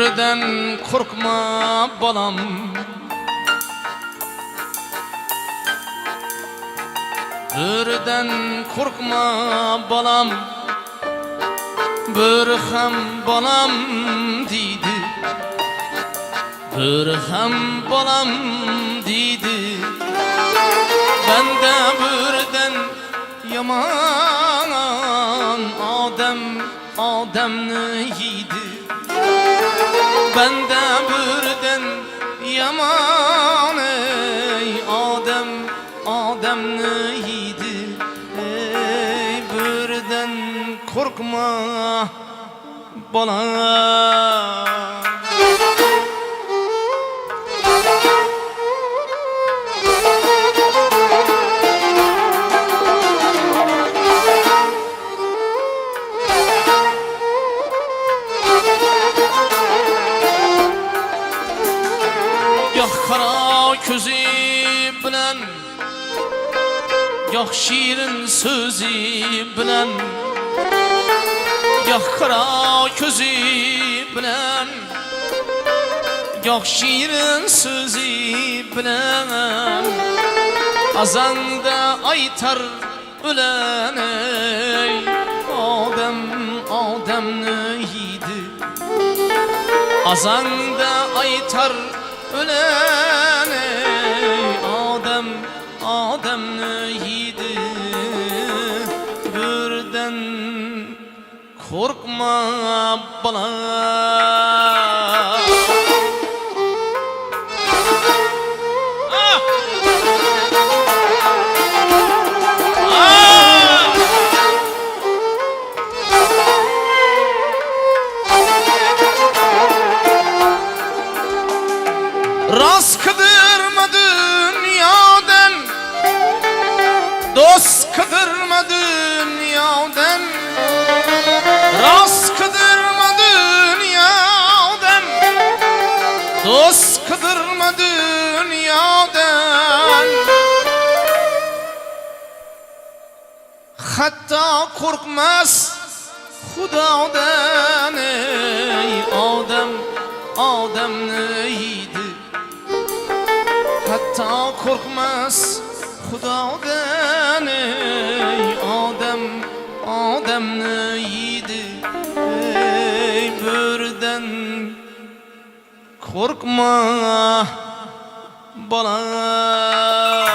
Börden korkma balam, börden korkma balam, bör hem balam deydi, bör hem balam deydi. Bende börden yaman Ademni yedi. Bende börden yaman Ademni yedi. Ey börden korkma balam. Kara közü bilen, yox şirin sözü bilen, yox kara közü bilen, yox şirin sözü bilen. Azanda aytar ölen ey Ademni yedi. Azanda aytar ölen ey Ademni yedi. Börden korkma balam. Rast kıdırma dünyadan, dost kıdırma dünyadan. Rast kıdırma dünyadan, dost kıdırma dünyadan. Hatta korkmaz Hudadan ey Ademni yedi. Hatta korkmaz Hudadan ey Ademni yedi. Ey börden korkma balam.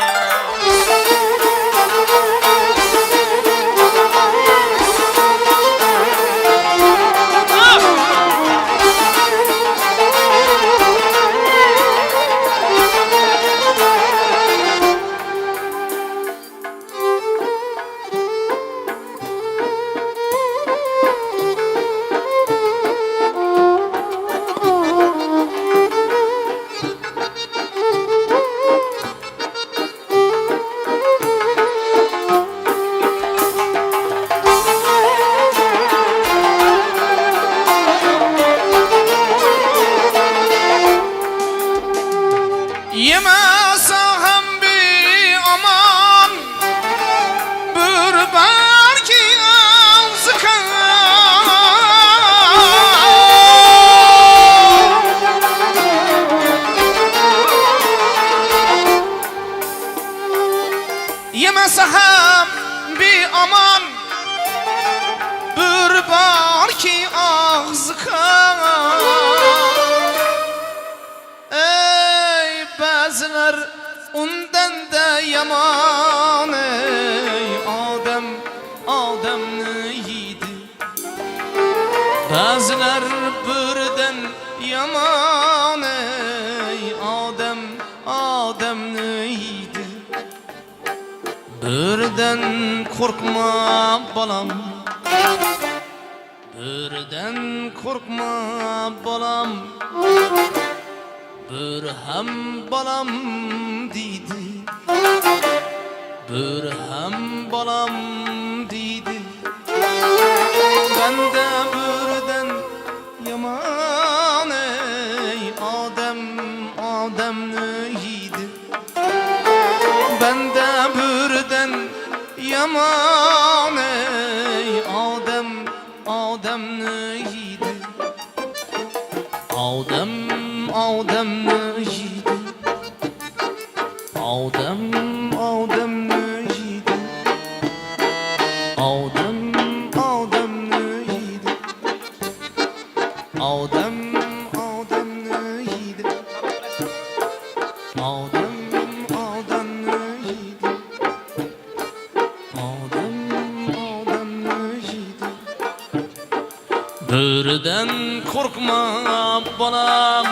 Yemese hem bir aman, bir belki azıkan. Yemese hem bir aman, bir belki azıkan. Bazılar ondan da yaman ey Ademni yedi. Bazılar birden yaman ey Ademni yedi. Birden korkma balam, birden korkma balam. Bir hem balam deydi, bir hem balam deydi. Bende börden yaman ey Ademni yedi. Bende börden yaman ey Ademni yedi. yedi. Odamni yedi. Odamni yedi. Odamni yedi. Odamni yedi. Odamni yedi. Börüden korkma balam,